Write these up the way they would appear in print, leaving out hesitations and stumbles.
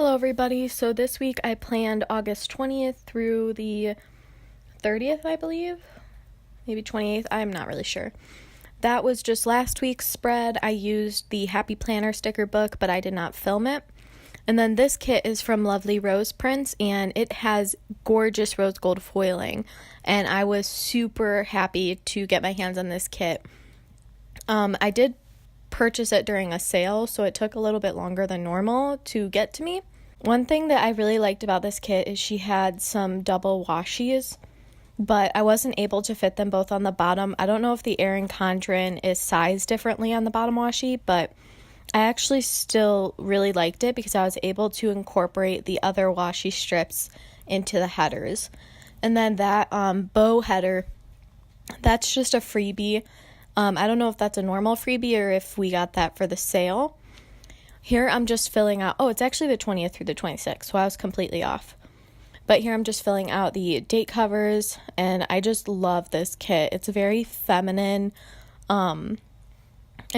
Hello everybody, so this week I planned August 20th through the 30th, I believe, maybe 28th, I'm not really sure. That was just last week's spread. I used the Happy Planner sticker book, but I did not film it. And then this kit is from lovelyroseprints, and it has gorgeous rose gold foiling, and I was super happy to get my hands on this kit. I did purchase it during a sale, so it took a little bit longer than normal to get to me. One thing that I really liked about this kit is she had some double washies, but I wasn't able to fit them both on the bottom. I don't know if the Erin Condren is sized differently on the bottom washi, but I actually still really liked it because I was able to incorporate the other washi strips into the headers. And then that bow header, that's just a freebie. I don't know if that's a normal freebie or if we got that for the sale. Here I'm just filling out, it's actually the 20th through the 26th, so I was completely off. But here I'm just filling out the date covers, and I just love this kit. It's very feminine. It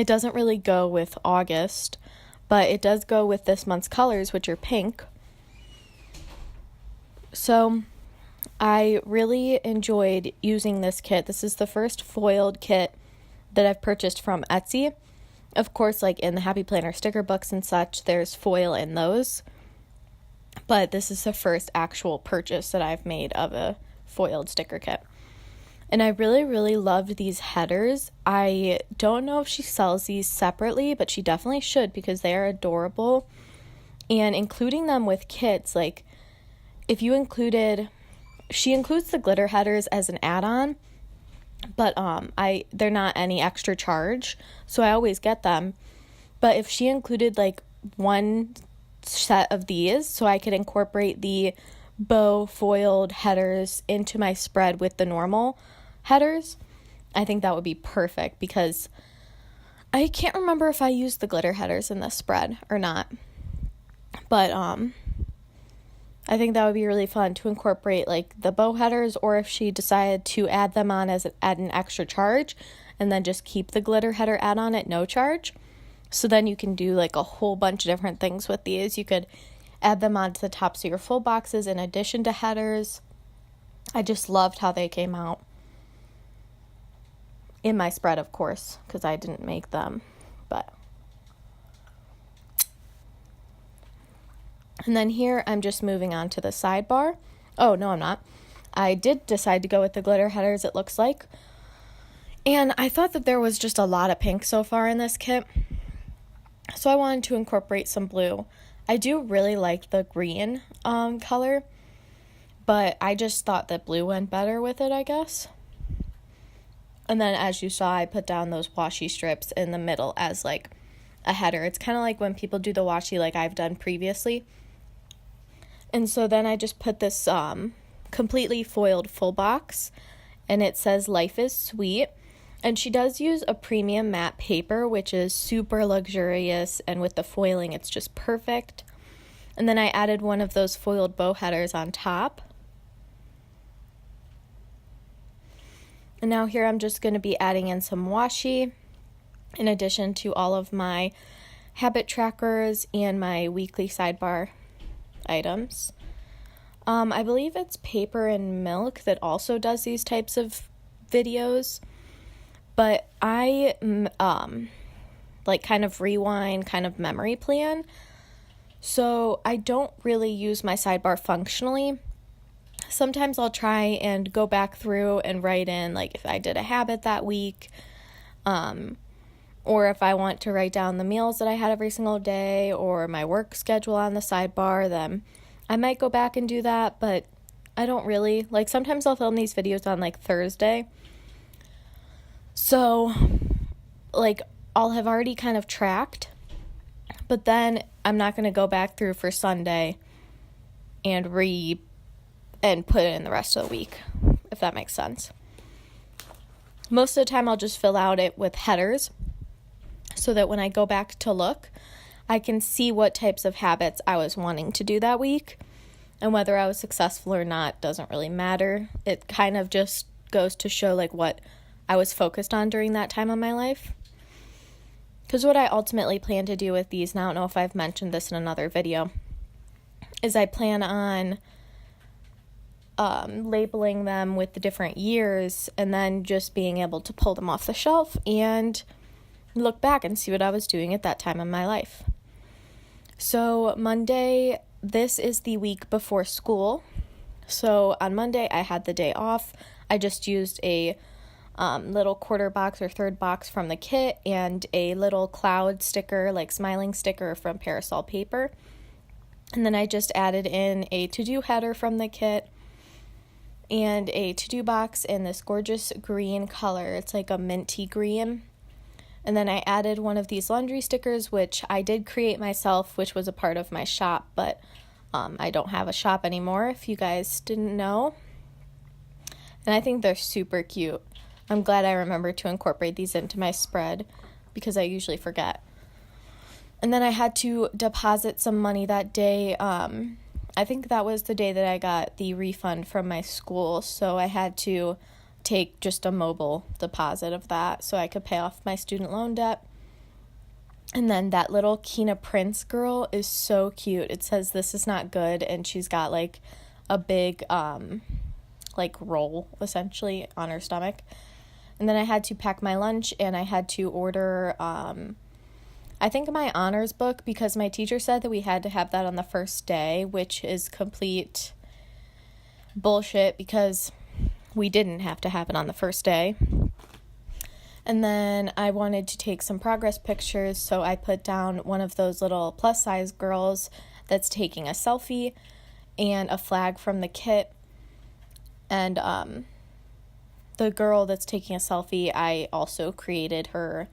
doesn't really go with August, but it does go with this month's colors, which are pink. So I really enjoyed using this kit. This is the first foiled kit that I've purchased from Etsy. Of course, like in the Happy Planner sticker books and such, there's foil in those. But this is the first actual purchase that I've made of a foiled sticker kit. And I really, really loved these headers. I don't know if she sells these separately, but she definitely should because they are adorable. And including them with kits, like if you she includes the glitter headers as an add-on, but they're not any extra charge, so I always get them. But if she included like one set of these, so I could incorporate the bow foiled headers into my spread with the normal headers, I think that would be perfect, because I can't remember if I used the glitter headers in this spread or not, but I think that would be really fun to incorporate like the bow headers, or if she decided to add them on at an extra charge and then just keep the glitter header add-on at no charge. So then you can do like a whole bunch of different things with these. You could add them onto the tops of your full boxes in addition to headers. I just loved how they came out. In my spread, of course, because I didn't make them, but. And then here I'm just moving on to the sidebar. Oh, no, I'm not. I did decide to go with the glitter headers, it looks like. And I thought that there was just a lot of pink so far in this kit, so I wanted to incorporate some blue. I do really like the green color, but I just thought that blue went better with it, I guess. And then as you saw, I put down those washi strips in the middle as like a header. It's kind of like when people do the washi like I've done previously. And so then I just put this completely foiled full box, and it says Life is Sweet. And she does use a premium matte paper, which is super luxurious, and with the foiling it's just perfect. And then I added one of those foiled bow headers on top. And now here I'm just going to be adding in some washi in addition to all of my habit trackers and my weekly sidebar items. I believe it's Paper and Milk that also does these types of videos, but I like kind of rewind, kind of memory plan, so I don't really use my sidebar functionally. Sometimes I'll try and go back through and write in like if I did a habit that week, or if I want to write down the meals that I had every single day or my work schedule on the sidebar, then I might go back and do that, but I don't really. Like sometimes I'll film these videos on like Thursday, so like I'll have already kind of tracked, but then I'm not going to go back through for Sunday and put it in the rest of the week, if that makes sense. Most of the time I'll just fill out it with headers so that when I go back to look, I can see what types of habits I was wanting to do that week, and whether I was successful or not doesn't really matter. It kind of just goes to show like what I was focused on during that time of my life. Because what I ultimately plan to do with these, and I don't know if I've mentioned this in another video, is I plan on labeling them with the different years and then just being able to pull them off the shelf and look back and see what I was doing at that time in my life. So Monday, this is the week before school. So on Monday, I had the day off. I just used a little quarter box or third box from the kit and a little cloud sticker, like smiling sticker from Parasol Paper. And then I just added in a to-do header from the kit and a to-do box in this gorgeous green color. It's like a minty green. And then I added one of these laundry stickers, which I did create myself, which was a part of my shop, but I don't have a shop anymore, if you guys didn't know. And I think they're super cute. I'm glad I remembered to incorporate these into my spread because I usually forget. And then I had to deposit some money that day. I think that was the day that I got the refund from my school, so I had to take just a mobile deposit of that so I could pay off my student loan debt. And then that little Kina Prince girl is so cute. It says "this is not good," and she's got like a big like roll essentially on her stomach. And then I had to pack my lunch and I had to order I think my honors book, because my teacher said that we had to have that on the first day, which is complete bullshit because we didn't have to have it on the first day. And then I wanted to take some progress pictures, so I put down one of those little plus size girls that's taking a selfie and a flag from the kit. And the girl that's taking a selfie, I also created her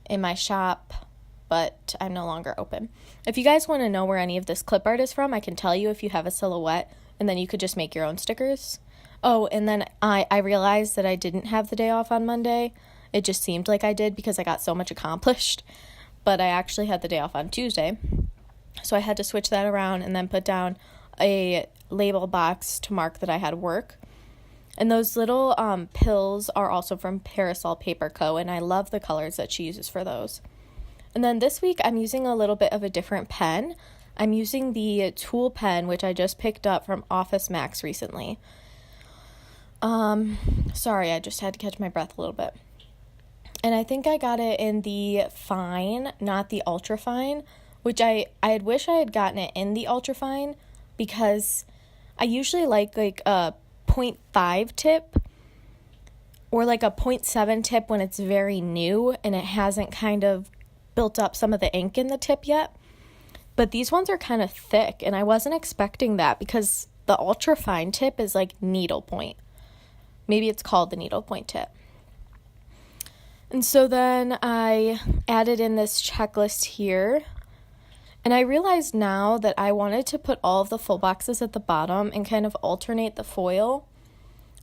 in my shop, but I'm no longer open. If you guys want to know where any of this clip art is from, I can tell you if you have a silhouette, and then you could just make your own stickers. Oh, and then I realized that I didn't have the day off on Monday. It just seemed like I did because I got so much accomplished, but I actually had the day off on Tuesday. So I had to switch that around and then put down a label box to mark that I had work. And those little pills are also from Parasol Paper Co., and I love the colors that she uses for those. And then this week, I'm using a little bit of a different pen. I'm using the Tool pen, which I just picked up from Office Max recently. Sorry, I just had to catch my breath a little bit. And I think I got it in the fine, not the ultra fine, which I had wish I had gotten it in the ultra fine because I usually like a 0.5 tip or like a 0.7 tip when it's very new and it hasn't kind of built up some of the ink in the tip yet. But these ones are kind of thick, and I wasn't expecting that because the ultra fine tip is like needlepoint. Maybe it's called the needlepoint tip. And so then I added in this checklist here, and I realized now that I wanted to put all of the full boxes at the bottom and kind of alternate the foil,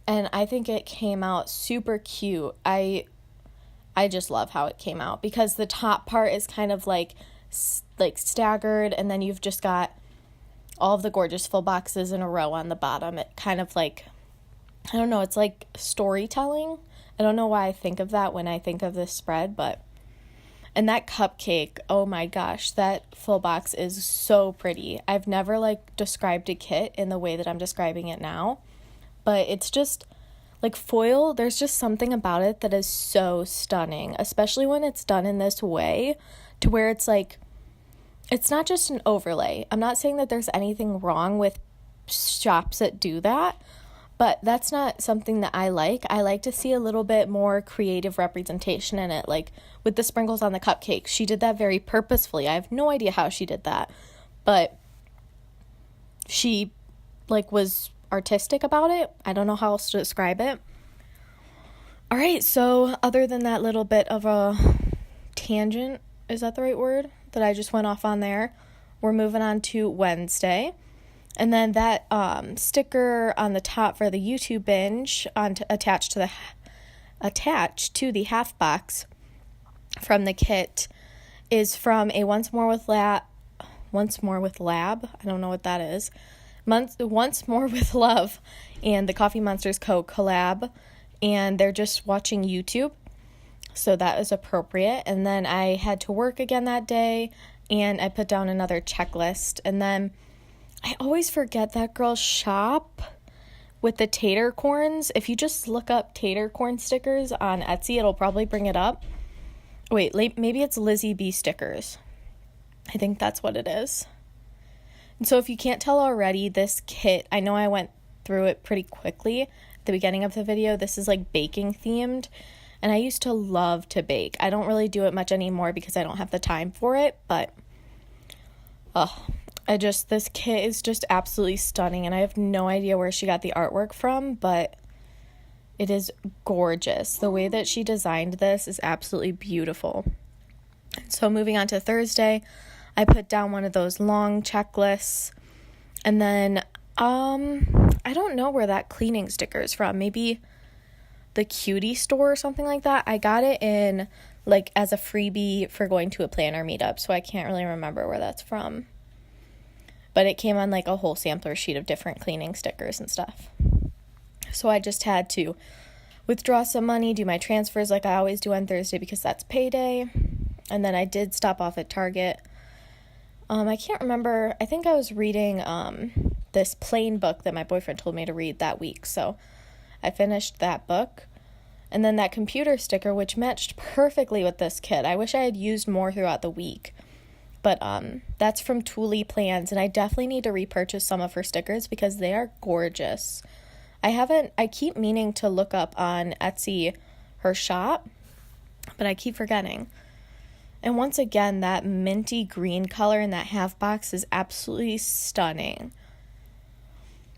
and I think it came out super cute. I just love how it came out because the top part is kind of like staggered, and then you've just got all of the gorgeous full boxes in a row on the bottom. It kind of like, I don't know, it's like storytelling. I don't know why I think of that when I think of this spread, but, and that cupcake, oh my gosh, that full box is so pretty. I've never like described a kit in the way that I'm describing it now, but it's just like foil, there's just something about it that is so stunning, especially when it's done in this way to where it's like, it's not just an overlay. I'm not saying that there's anything wrong with shops that do that, but that's not something that I like. I like to see a little bit more creative representation in it, like with the sprinkles on the cupcake. She did that very purposefully. I have no idea how she did that, but she like was artistic about it. I don't know how else to describe it. All right, so other than that little bit of a tangent, is that the right word, that I just went off on there, we're moving on to Wednesday. And then that sticker on the top for the YouTube binge attached to the half box from the kit is from a Once More with Lab. I don't know what that is. Once More with Love and the Coffee Monsters Co. collab, and they're just watching YouTube, so that is appropriate. And then I had to work again that day, and I put down another checklist, and then I always forget that girl's shop with the tater corns. If you just look up tater corn stickers on Etsy, it'll probably bring it up. Wait, maybe it's Lizzie B stickers. I think that's what it is. And so if you can't tell already, this kit, I know I went through it pretty quickly at the beginning of the video. This is like baking themed, and I used to love to bake. I don't really do it much anymore because I don't have the time for it, but this kit is just absolutely stunning, and I have no idea where she got the artwork from, but it is gorgeous. The way that she designed this is absolutely beautiful. So moving on to Thursday, I put down one of those long checklists, and then I don't know where that cleaning sticker is from. Maybe the Cutie store or something like that. I got it in like as a freebie for going to a planner meetup, so I can't really remember where that's from. But it came on like a whole sampler sheet of different cleaning stickers and stuff. So I just had to withdraw some money, do my transfers like I always do on Thursday because that's payday. And then I did stop off at Target. I can't remember. I think I was reading this plain book that my boyfriend told me to read that week. So I finished that book. And then that computer sticker, which matched perfectly with this kit. I wish I had used more throughout the week. But that's from Thule Plans, and I definitely need to repurchase some of her stickers because they are gorgeous. I keep meaning to look up on Etsy her shop, but I keep forgetting. And once again, that minty green color in that half box is absolutely stunning.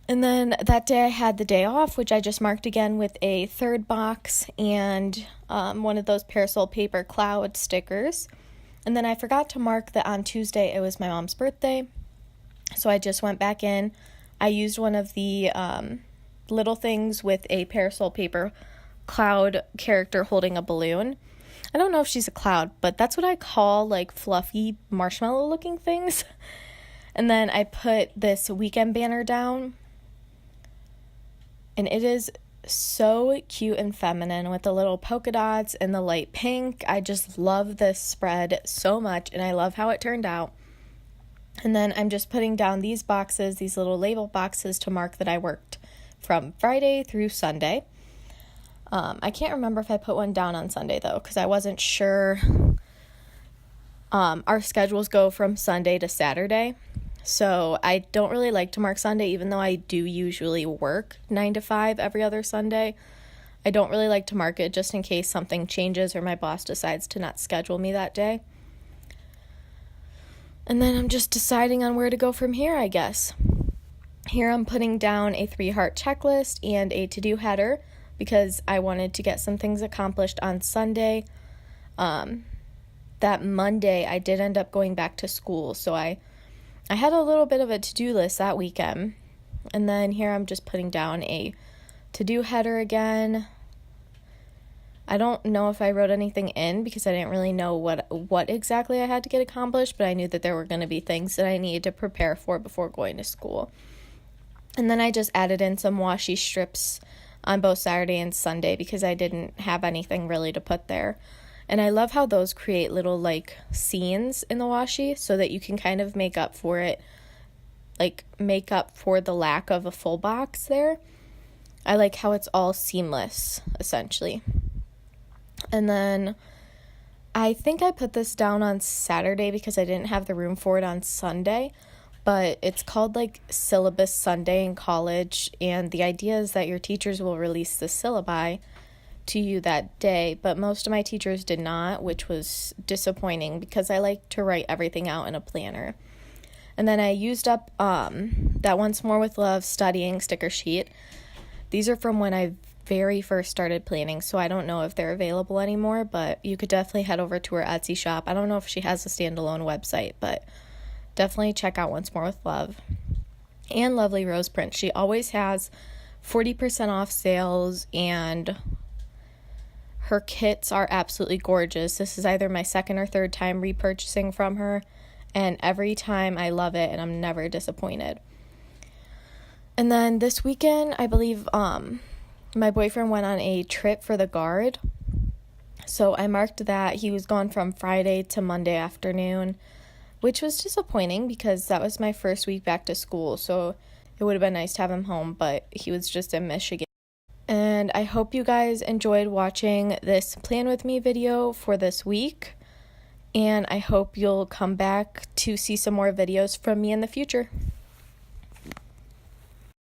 And then that day I had the day off, which I just marked again with a third box and one of those parasol paper cloud stickers. And then I forgot to mark that on Tuesday it was my mom's birthday. So I just went back in. I used one of the little things with a parasol paper cloud character holding a balloon. I don't know if she's a cloud, but that's what I call like fluffy marshmallow looking things. And then I put this weekend banner down. And it is so cute and feminine with the little polka dots and the light pink. I just love this spread so much, and I love how it turned out. And then I'm just putting down these boxes, these little label boxes, to mark that I worked from Friday through Sunday. I can't remember if I put one down on Sunday though, because I wasn't sure. Our schedules go from Sunday to Saturday. So I don't really like to mark Sunday, even though I do usually work 9 to 5 every other Sunday. I don't really like to mark it just in case something changes or my boss decides to not schedule me that day. And then I'm just deciding on where to go from here, I guess. Here I'm putting down a 3-heart checklist and a to-do header because I wanted to get some things accomplished on Sunday. That Monday I did end up going back to school, so I had a little bit of a to-do list that weekend. And then here I'm just putting down a to-do header again. I don't know if I wrote anything in because I didn't really know what exactly I had to get accomplished, but I knew that there were going to be things that I needed to prepare for before going to school. And then I just added in some washi strips on both Saturday and Sunday because I didn't have anything really to put there. And I love how those create little like scenes in the washi so that you can kind of make up for it, like make up for the lack of a full box there. I like how it's all seamless, essentially. And then I think I put this down on Saturday because I didn't have the room for it on Sunday, but it's called like Syllabus Sunday in college, and the idea is that your teachers will release the syllabi to you that day, but most of my teachers did not, which was disappointing because I like to write everything out in a planner. And then I used up that Once More with Love studying sticker sheet. These are from when I very first started planning, so I don't know if they're available anymore, but you could definitely head over to her Etsy shop. I don't know if she has a standalone website, but definitely check out Once More with Love. And Lovely Rose Prints. She always has 40% off sales, and her kits are absolutely gorgeous. This is either my second or third time repurchasing from her, and every time I love it and I'm never disappointed. And then this weekend, I believe my boyfriend went on a trip for the Guard. So I marked that. He was gone from Friday to Monday afternoon, which was disappointing because that was my first week back to school, so it would have been nice to have him home, but he was just in Michigan. And I hope you guys enjoyed watching this plan with me video for this week, and I hope you'll come back to see some more videos from me in the future.